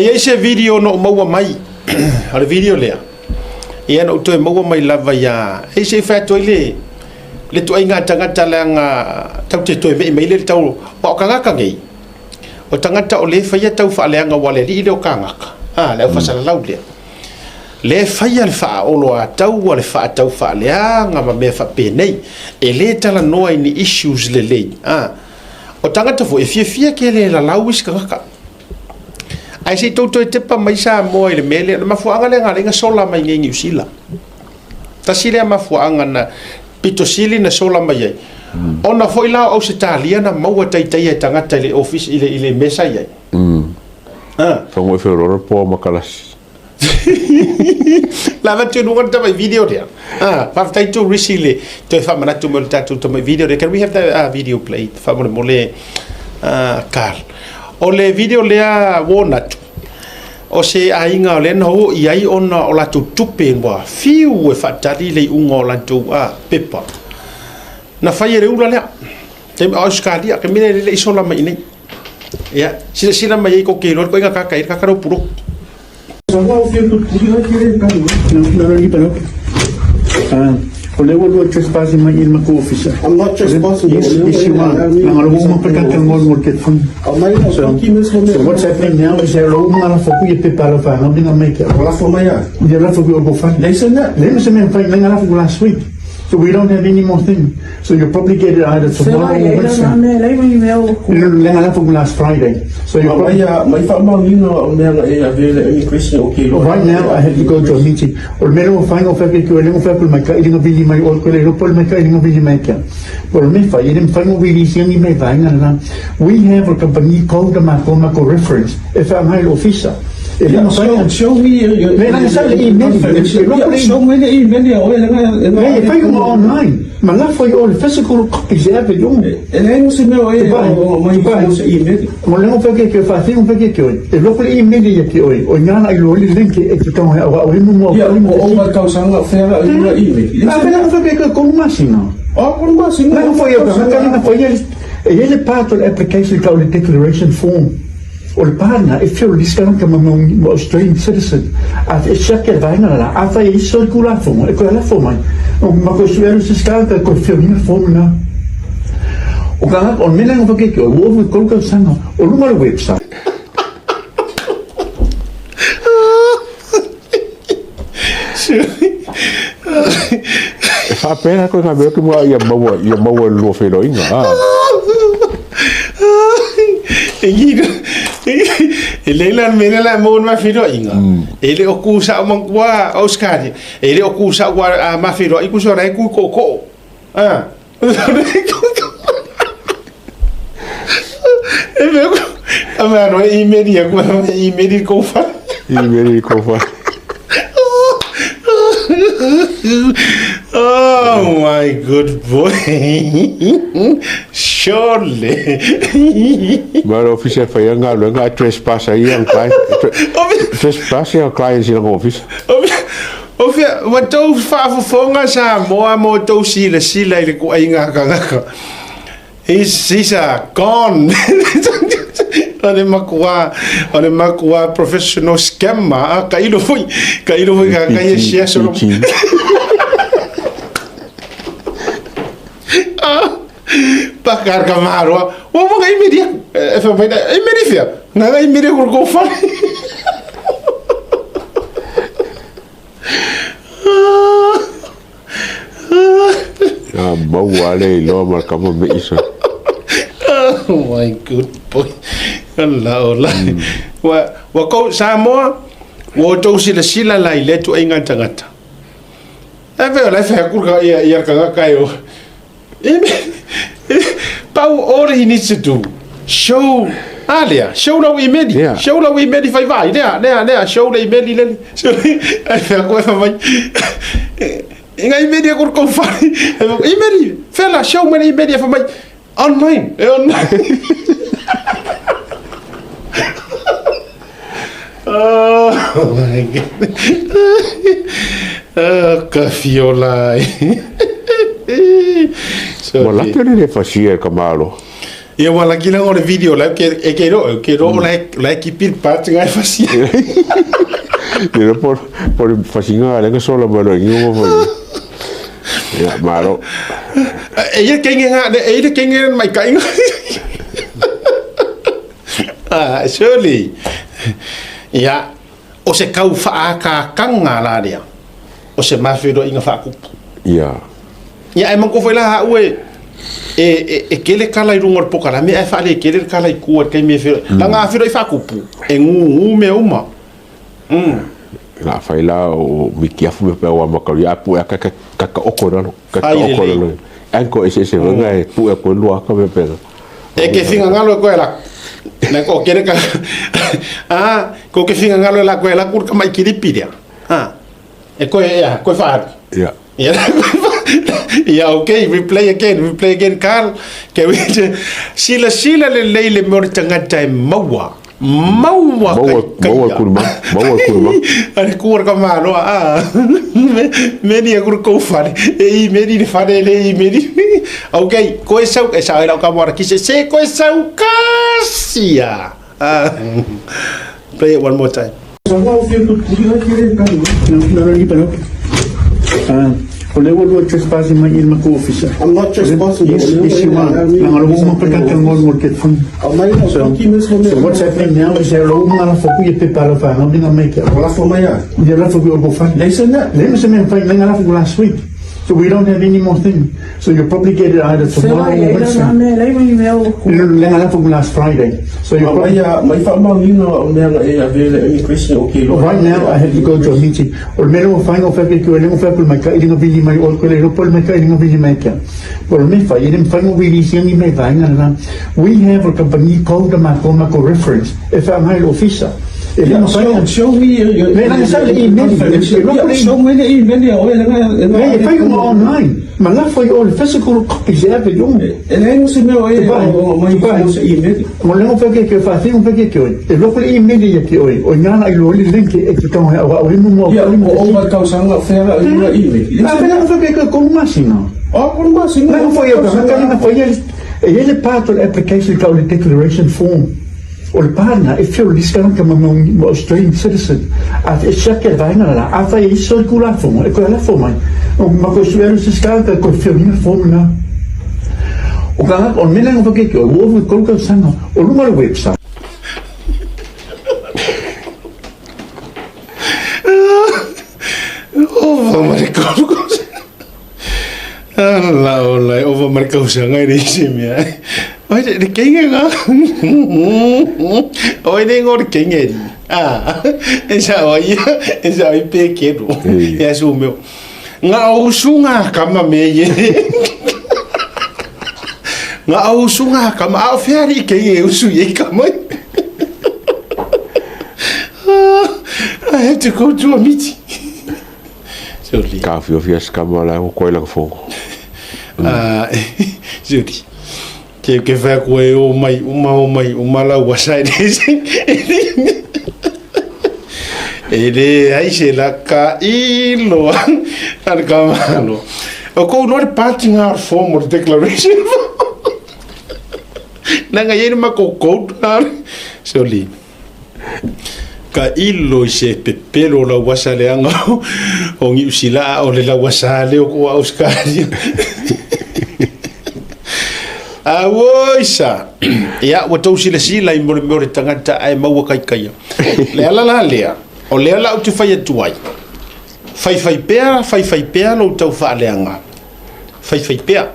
ai se video no maua mai ale video lea ia no to maua mai lava ia ai se fa to le to inga tangata langa tau te to me le tau o Kanaka ngai o tangata o le fa ia tau fa leanga wale li le o Kanaka le fa sala laulia le faia le fa o lo tau le fa tau fa leanga ma me fa pe nei e le tala no ni issues le o tangata fo e fia ke le la lawis Kanaka ai se toto te pa mai sa mo le mele ma fuanga le nga sola mai ngi usila ta sile ma fuanga na pito sili na sola mai ai ona foi la o se talia na mau tai tai tangata le office ile mesa ai fa mo fe ro po makalas la va tu no ta mai video dia fa tai tu risile to fa mana tu mo ta tu mai video dia can we have the video played fa mo le Carl o le video lea wonat o se ainga o le no iai ona o la tupe wa fiu e fatali le unga o la tu pepa na fai re ula lea te auskalia ke mine le isola mai nei ya sila mai ko ke ro ko inga ka ro puro so wa fiu tu kire ka no ni pero o le wo trespassing my in my office. I'm not trespassing. Yes, you are. I'm a woman for that more get from. So what's happening now is there a woman for you people of I'm going to make it. Well, for my yard. You're not for you go find. They said that. They said I'm finding last week. So we don't have any more thing. So you'll probably get it either tomorrow or Wednesday. Last Friday. So you're probably... My family, any question, okay. Right now, I have to go to a meeting. Or maybe we'll find out if you're my kailing of Billy, my old colleague, my kailing of Billy Maker. Or me, if I didn't find out really, we have a company called the Mako reference. If I'm high officer. Show me show me the email. If I go online, my love for all physical copies have it on. And I was in my email. Well, don't forget if I think forget you. The local email you or Yana, I will link it to come out. We more. Yeah, all my cousin of fair email. I don't forget to go machine. Oh, machine. Now for you, a part of the application called the declaration form. O le pana e feo le ska ka mo Australian citizen a e shaka vaina la a fa e so ku la fo e ko la fo mai o ma ko suelo se ska ka ko feo ni fo na o ka on mena ngo ke ko wo ko ko sanga o lu ma website fa pena ko ka be ko mo ia mo lo fe do inga ele lan mena la mo ma firo inga ele o ku sa mo wa Oscar ele o ku sa wa ma firo i ku so rai ku ko e me ko ama no i media ko fa oh my good boy surely but officer fa yanga lo nga trespass yang client trespass yang client in office ofia what do fa fonga sa mo to sila ile ko ai nga ka is gone Ole makua professional scammer kailo foi ka share so pakar kamaro wo mo ngai media fa vai ai media na ngai media ko fa Maua Le lo marca mo me isa. Oh my good boy. Allah. Wa ko Samoa wo to sila lai le tu inga tangata. Ave la fa ku ka ia ka yo. Pau all he needs to do show alia show la we medi fai vai there show la medi le ai fa ko fa mai inga medi ko ko fa medi fela show me medi fa mai online oh my god kafiola Wala pele le fasia kamalo. ia wala kila ngore video la ke ro la ki pil part ngai fasi Dia por fasinga le que solo pero yo voy. Ya malo. Ia kenga mai kai surely ia o se kau fa ka kanga la dia o se mafiro inga fa ku Ya. ia e manko foi la ue kele kala i rungor pokala me e fa le kele kala i ku ke me firo la nga firo i fa ku e ngu me uma La fai la o mikiafu me pe wa makali apu ka okoro ka okoro. Anko ese venga e pu e ko lua ka me pe. E ke finga ngalo ko la na ko kere ka ko ke finga ngalo la ko la kur ka mai kiripiria e ko fa Ya. Yeah, okay, we play again, Carl. Que we sila le mor tangata maua kurma. Ari kur ka malo meni kur ko fare e meni fare le meni. Okay, ko sau ela ka mora ki se ko sau kasia. Play it one more time. Oleh walau trespassing mai ilmu ko officer. I'm not trespassing. Yes, you are. Nang alam mo pagkakang mo market fund. So what's happening now is there low mga for you people of how did I make it? Wala for maya. They left for go fund. Listen that. They must have been fighting last week. So we don't have any more thing. So you'll probably get it either tomorrow or Wednesday. Last Friday. So you'll probably... Right now, I have to go to a meeting. Olmero will find out if I can make a really my old colleague, really make it. Well, if I didn't find really see me, we have a company called the Mako reference. If I'm high officer. Show me show me the email. If I go online, my love for all physical copies have it on. And I was email email. Well, don't forget if I think forget you. The local email you or not, I will link it to come out. Over thousand of fair email. I don't forget to go machine. Oh, machine. Now for you, it is a part of the application called the declaration form. O le pana e feo liskana ka mamang Australian citizen at e shaka vaina la afa e so kula fomo e ko la fomo o mako suero se skaka ko feo ni fomo na o kana on mena ngo ke ko wo ko ko sanga o lu mal website Hola, over marcau sanga ni simia. Oi, de quem é? Oi, nem ngor quem é? Essa aí pequeno. É o meu. Nga usunga kama meye. Nga usunga kama a feri quem é usu ye kama. I have to go to a meeting. Sorry. Kafi ofias kamala ko koila ko fongo. Sorry. Que vai com o mai uma lá o sai desse ele aí se lá caílo arcamalo o com não parting our form of declaration nanga yele makoko soli caílo se pepelo la wasale anga o ngi usila o le la wasale o Oscar Awoisa ya watou sila i more tangata ai maua kai le ala lea o le ala o te fai atuai fai pea lo tau fa leanga fai pea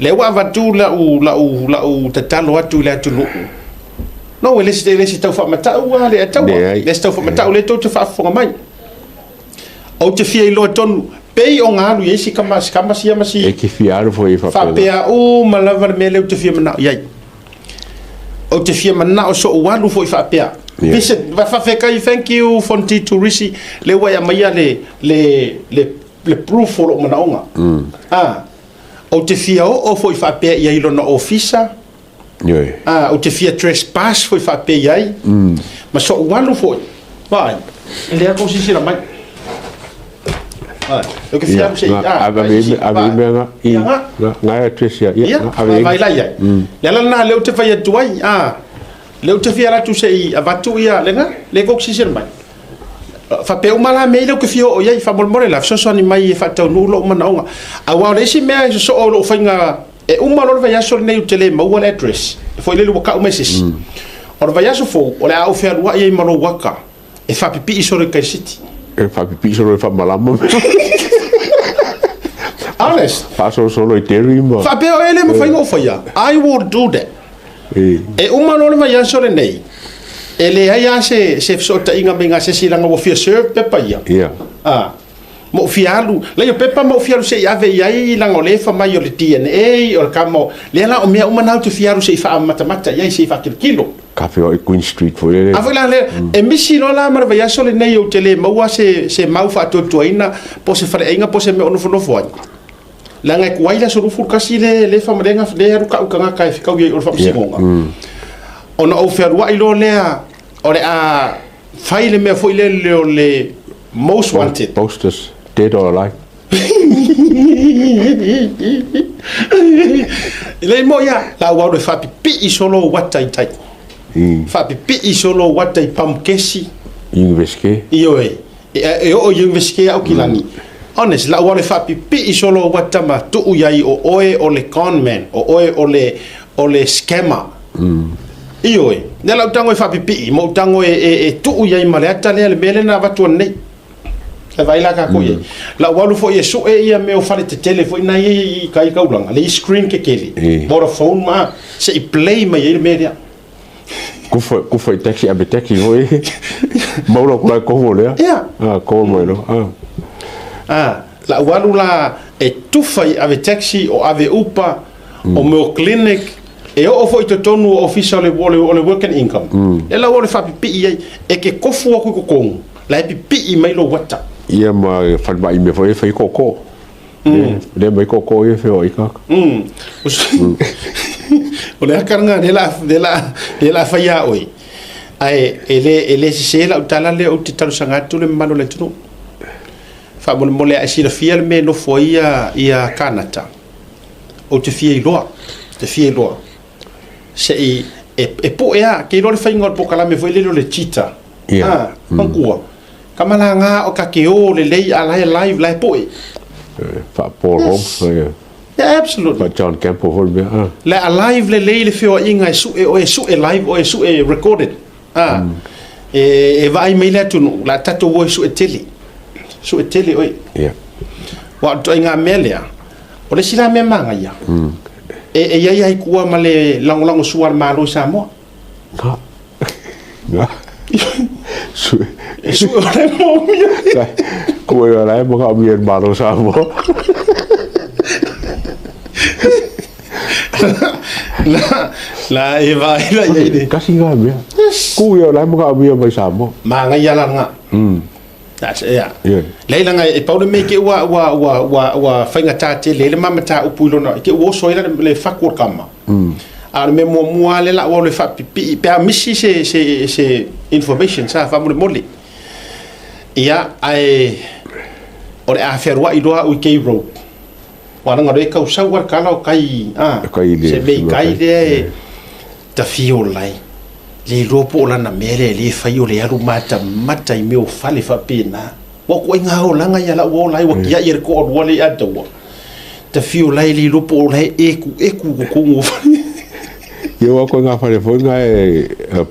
le wa vatu la u tatalo atu le atu no le si tau fa mata u le tau le tau fa mata le tau te fa fonga mai o te fia i lo tonu pei o ngā lui esi kama sia masi e ki fiaru foi fa pea o malava mele o te fia mana iai o te fia mana o so walu foi fa pea visit va fa kai thank you fonti tourisi le wa ya mai le proof for o mana onga o te fia o foi fa pea iai lo na officer o te fia trespass foi fa pea iai ma so walu foi vai le ko sisi la mai o ke fia se ave menga I nga tresia ave vai la ia la na le te fai tuai le te fia la tu se avatu ia lenga le ko si ser mai fa pe o mala me le ke fio o ia fa mol la so ni mai fa tau nu lo mana a wa le si me so o lo fainga e uma lo vai aso nei tele Maua Le address foi le waka o meses o vai aso fo o le au fe wa ia malo waka e fa pipi so le kai city e fa pipi so le fa malamo honest fa so solo I teri ma fa pe o ele mo fai o faia I would do that e uma lo vai aso le nei ele ai se so ta inga menga se silanga wo fia serve pe pa ia mo fialu le yo pepa mo fialu se ave ai lango le fa mai o le DNA o kamo le la o mea uma na tu fialu se fa mata ia se fa kilo cafe o Queen Street foi le avela le e misi no la mar vai aso le nei o tele Maua se mau fa to toina po se fa inga po se me ono fono foi la ngai kuaila so rufu kasi le fa marenga le ru ka nga kai ka wi o fa sigonga ona o fer wa ilo le o le a faile me foi le most wanted posters dead or alive le mo ya la wa le fa pi solo watai tai fa pi solo watai pamkesi inveske io e o inveske au kilani honest la wa le fa pi solo watama tu yai o le con man o le scammer io ne la tango fa pi mo tango e tu yai maleta le mele na va tu nei e vai la ka ko ye la walu fo ye so e ia me o fale te telefone na ye kai ka ulanga le screen ke kele bora phone ma se I play ma ye media ku fo taxi abe taxi voi mo lo ko le ko mo no la walu la e tu fai ave taxi o ave upa o meu clinic e o fo to tonu official le working income e la wole fa pi e ke kofu ko ko la pi mai lo wata ia ma fa ba I me foi koko le mai koko e fe o ika o le karanga de la fa ya oi ai ele se la utala le o titalu sanga tu le mano le tunu fa mo le asi la fia me no foi ia Kanaka o te fia lo se e po ya ke lo le fa ngor po kala me foi le chita mangua kamalanga o kakeo le lei ala live lai po fa por home absolutely but John Campbell hol be le alive le lei le fio inga su e live o su e recorded e vai mai le tu la tato wo su e tele oi wa to inga melia o le sila me manga ya e ia kua male lang suar malo sa mo su le mo ko ia la mo ka bien malo sa mo la e vai la ye kasi nga be ko ia la mo ka bien mai sa mo manga ya la nga that's leila nga e paulo me ke wa fainga tate le mama ta upulo no ke wo so le fakur kama al me mo ale la wo le fa pi pe misi se information sa fa mo moli ia ai ore a ferwa I doa u ke road wana nga re ka usa war kala o kai se be kai de ta fio lai le ropo la na mele le fa yo le aru mata I me o fale fa pena wa ko nga o langa ya la wo lai wa ya yer ko o le ado ta fio lai le ropo lai eku ko ngo yo ko nga fale fo nga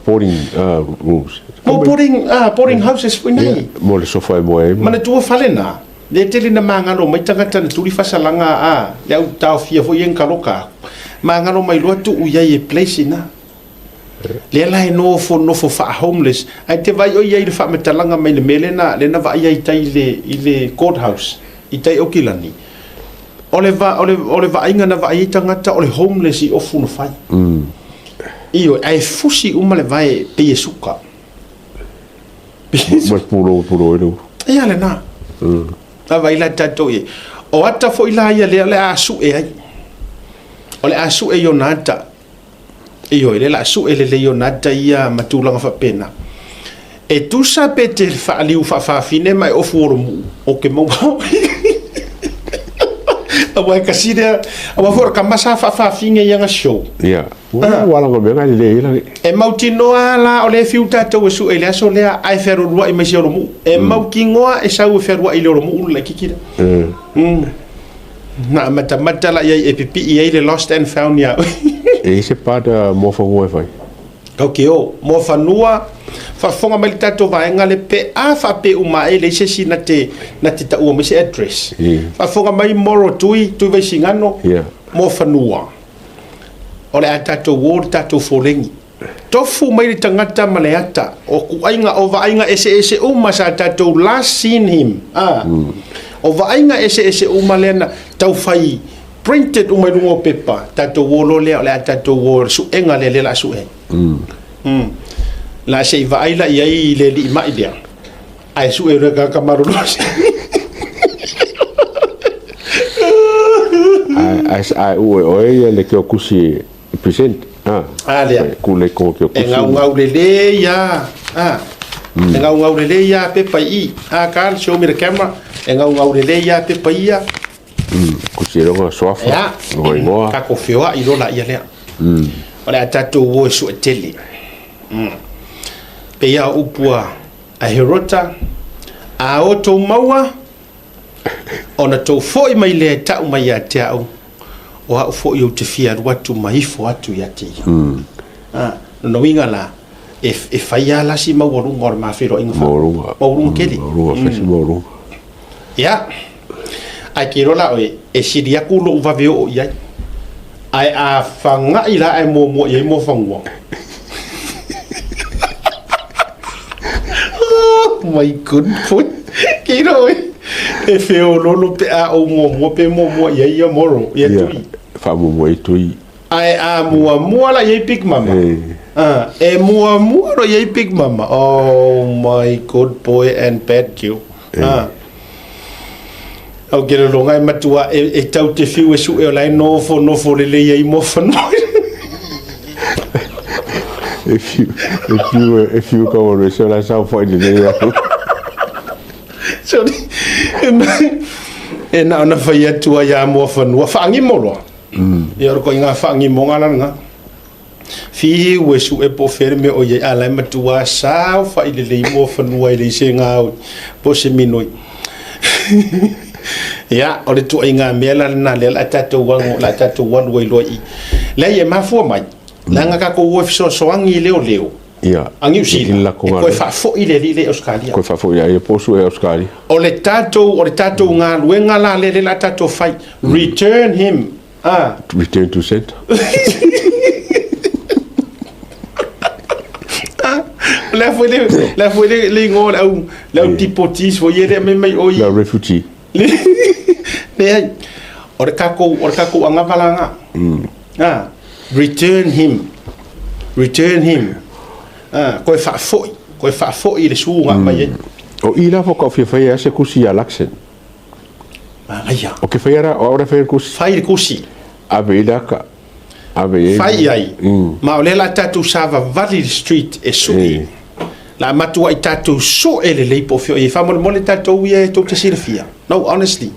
boarding rooms mo boarding houses foi nei mo le sofa mo mana tu fale na le tele na manga no mai tanga tan tu li fasalanga le au tau fia foi en kaloka manga no mai lo tu u ya e place na le lai no fo fa homeless ai te vai o ia I fa metalanga mai le melena le na vai ai tai le courthouse I tai okilani ole va inga na vai tangata ole homeless I ofu no fai io ai fusi uma le vai pe suka mas puro no ia le na vai la tato e o ata foi la ia le asu e ai ole asu e yonata io le la su ele le yonata ia matulanga fa pena e tusa pe te whaaliu whawhawhine mai o fuoromu o ke mau awa kasira awa fuor kamasa whawhawhinge yanga show wala ngo benga le e mauti noa la o le fiu tātou e su e le aso lea ai wherurua i mai si oromu e mau ki ngoa e sau e wherua i le oromu ulu la kikira na mata la iai e pipi iai le lost and found ya e se pada mo fango e fai okay o mo fanua fa fonga mai tātou vaenga le pe a fa pe uma e le sesi na te ta ua mese address fa fonga mai moro tui vai singano mo fanua o le tātou ward tātou folengi tofu mai le tangata maleata o kuainga o vainga ese uma sa tātou last seen him o vainga ese uma lena tau fai printed umai lungo pepa tātou wolo lea o le tātou wolo su enga le la su e la se vai la iai le li mai dia ai su e rega kamaru los ai o le ke kusi present ale ku le ko ke kusi ngau le ya ngau le ya pe pai can show me the camera ngau le ya pe pai ya kusi ro sofa no ka ko fioa i lo la ia le ole tatu wo su tele pe ia upua a herota a oto maua ona to foi mai le ta mai ya te au o a fo yo te fia watu mai fo atu ya te no winga la e faia la si mau ru ngor ma fero inga mau keli ya ai kiro la e siria kulo va veo ya ai a fanga ila ai mo ye mo fangwa my good foot kiro e feo lolo pe a o mo pe mo ye ye moro ye tui fa mo ye tui ai a mo la ye pig mama e mo ro ye pig mama oh my good boy and bad girl au kero longa e matua e tau te fiu e su e lai no fo le ye mo fo no if you go on so that's how far the day so e na fai tua ya mo fo no fa ngi mo lo e ro ko nga fa ngi mo ngala nga fi we su e po ferme o ye ala matua sa fa le mo fo no ile se nga po se minoi ya o le tu inga mela na le la tatu wan we loi le ye ma fo mai la nga ka ko wo so angi leo angi usi ko fa fo ile Australia ko fa fo ya e po su e Australia o le tatu nga luenga la le la tatu fai return him return to center la foi le ngol au la tipotis fo ye me mai o la refugee le o kako anga valanga return him ko fa fo ile suunga mai o ila fo ko fa se kusi alaxen ya o ke fa era ora fa kusi aveda ka ave fai ai ma ole la tatu sava Valley Street e sui la matua i tatu so ele le po fio e fa mo le tatu ye to te sirfia no honestly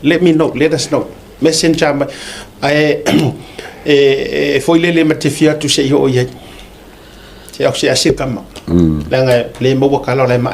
let us know messenger foi le matifia tu se yo ye se o se asika ma la nga le mo ka la ma